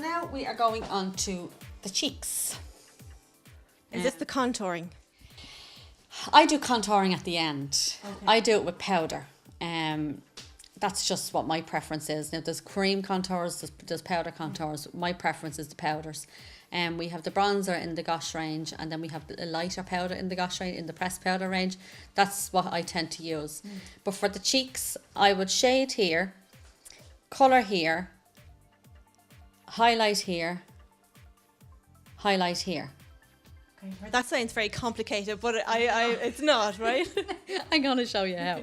now we are going on to the cheeks. Is this the contouring? I do contouring at the end. Okay. I do it with powder. That's just what my preference is. Now there's cream contours, there's powder contours. My preference is the powders. We have the bronzer in the Gosh range, and then we have the lighter powder in the Gosh range, in the pressed powder range. That's what I tend to use. But for the cheeks, I would shade here, colour here, highlight here, highlight here. That sounds very complicated, but it's not, right? I'm going to show you how.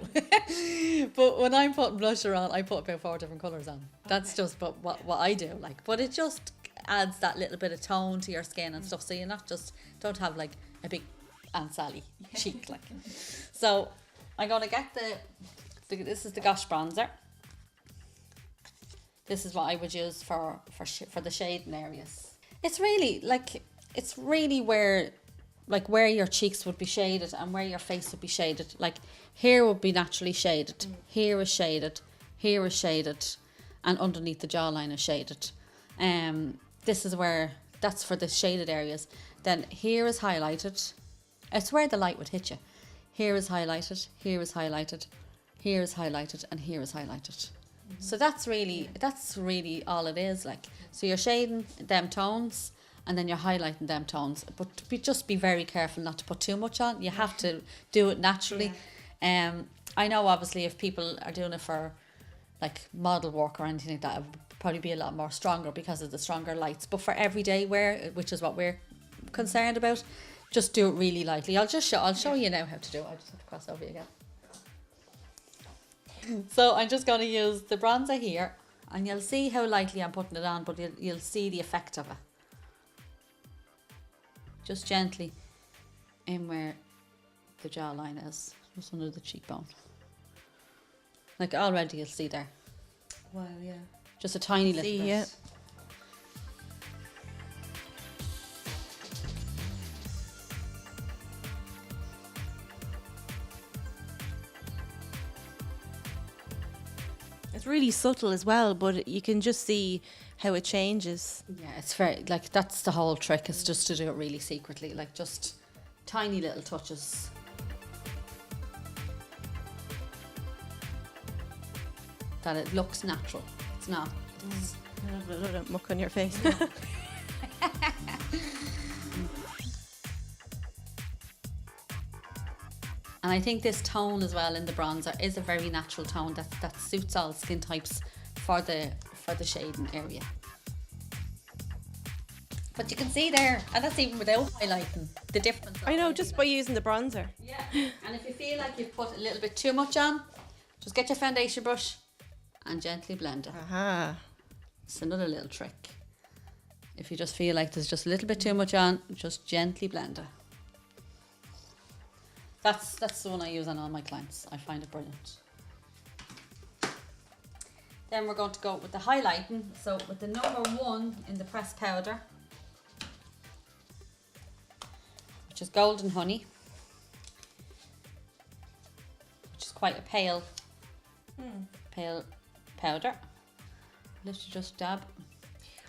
But when I'm putting blusher on, I put about 4 different colours on. That's just what I do. Like, but it just adds that little bit of tone to your skin and stuff. So you're not just, don't have like a big Aunt Sally cheek. Like. So I'm going to get this is the Gosh bronzer. This is what I would use for the shading areas. It's really where your cheeks would be shaded and where your face would be shaded. Like here would be naturally shaded, here is shaded, here is shaded, and underneath the jawline is shaded. This is where, that's for the shaded areas. Then here is highlighted. It's where the light would hit you. Here is highlighted, here is highlighted, here is highlighted, and here is highlighted. So that's really all it is. Like, so you're shading them tones, and then you're highlighting them tones, but just be very careful not to put too much on. You have to do it naturally. I know obviously if people are doing it for like model work or anything like that, it would probably be a lot more stronger because of the stronger lights. But for everyday wear, which is what we're concerned about, just do it really lightly. I'll show you now how to do it. I just have to cross over again. So I'm just going to use the bronzer here, and you'll see how lightly I'm putting it on, but you'll see the effect of it. Just gently in where the jawline is, just under the cheekbone. Like already you'll see there. Wow, yeah. Just a tiny little bit. Yeah. It's really subtle as well, but you can just see how it changes. Yeah, it's very, like, that's the whole trick, is just to do it really secretly, like just tiny little touches. That it looks natural. It's not. It's A little bit of muck on your face. And I think this tone as well in the bronzer is a very natural tone that suits all skin types for the shading area. But you can see there, and that's even without highlighting, the difference. I know, just by using the bronzer. Yeah, and if you feel like you've put a little bit too much on, just get your foundation brush and gently blend it. Aha. It's another little trick. If you just feel like there's just a little bit too much on, just gently blend it. That's the one I use on all my clients. I find it brilliant. Then we're going to go with the highlighting. So with the number 1 in the pressed powder, which is Golden Honey, which is quite a pale powder. Literally just dab.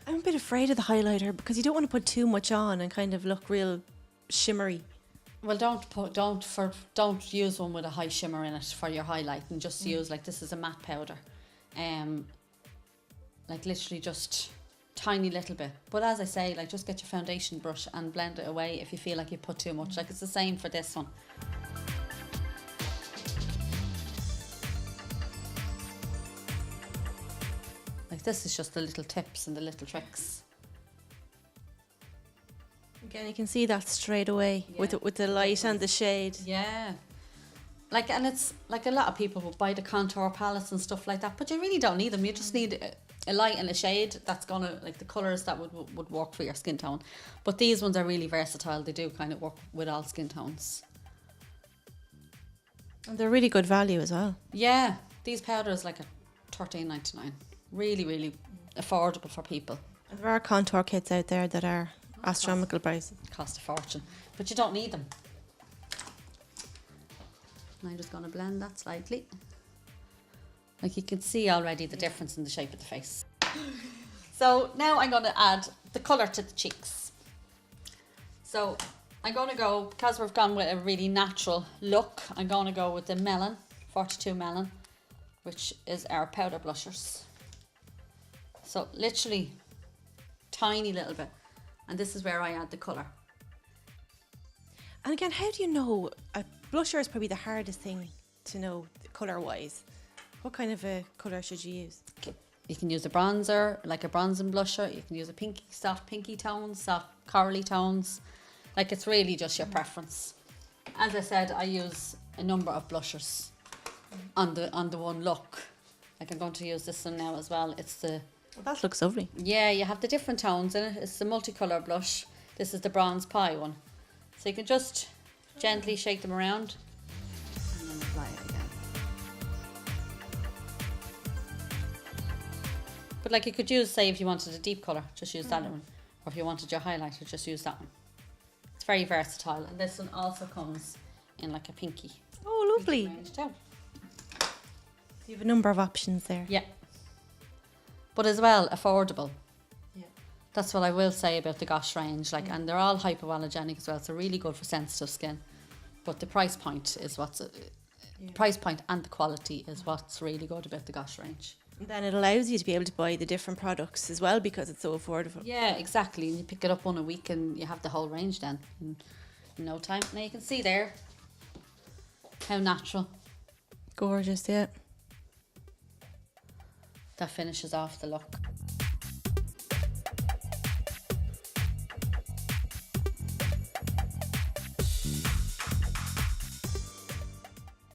I'm a bit afraid of the highlighter because you don't want to put too much on and kind of look real shimmery. Well, don't use one with a high shimmer in it for your highlight, and just use, like, this is a matte powder, like literally just tiny little bit. But as I say, like, just get your foundation brush and blend it away if you feel like you put too much. Like, it's the same for this one. Like, this is just the little tips and the little tricks. Again, you can see that straight away with the light and the shade. Yeah. Like, and it's like a lot of people will buy the contour palettes and stuff like that, but you really don't need them. You just need a light and a shade that's gonna, like, the colours that would work for your skin tone. But these ones are really versatile. They do kind of work with all skin tones. And they're really good value as well. Yeah, these powders like $13.99. Really, really affordable for people. There are contour kits out there that are astronomical prices. Cost a fortune, but you don't need them. And I'm just going to blend that slightly. Like, you can see already the difference in the shape of the face. So now I'm going to add the colour to the cheeks. So I'm going to go, because we've gone with a really natural look, I'm going to go with the Melon, 42 Melon, which is our powder blushers. So literally tiny little bit. And this is where I add the colour. And again, how do you know? A blusher is probably the hardest thing to know colour-wise. What kind of a colour should you use? You can use a bronzer, like a bronzing blusher. You can use a pinky, soft pinky tones, soft corally tones. Like, it's really just your preference. As I said, I use a number of blushers on the one look. Like, I'm going to use this one now as well. It's the... Well, that looks lovely. Yeah, you have the different tones in it. It's the multicolour blush. This is the bronze pie one. So you can just gently shake them around and then apply it again. But like, you could use, say, if you wanted a deep colour, just use that one. Or if you wanted your highlighter, just use that one. It's very versatile. And this one also comes in like a pinky. Oh, lovely. Range too. You have a number of options there. Yeah. But as well, affordable. Yeah. That's what I will say about the Gosh range. Like, and they're all hypoallergenic as well, so really good for sensitive skin. But the price point is what's... The price point and the quality is what's really good about the Gosh range. And then it allows you to be able to buy the different products as well because it's so affordable. Yeah, exactly. And you pick it up one a week and you have the whole range then in no time. Now you can see there how natural Gorgeous, yeah. that finishes off the look.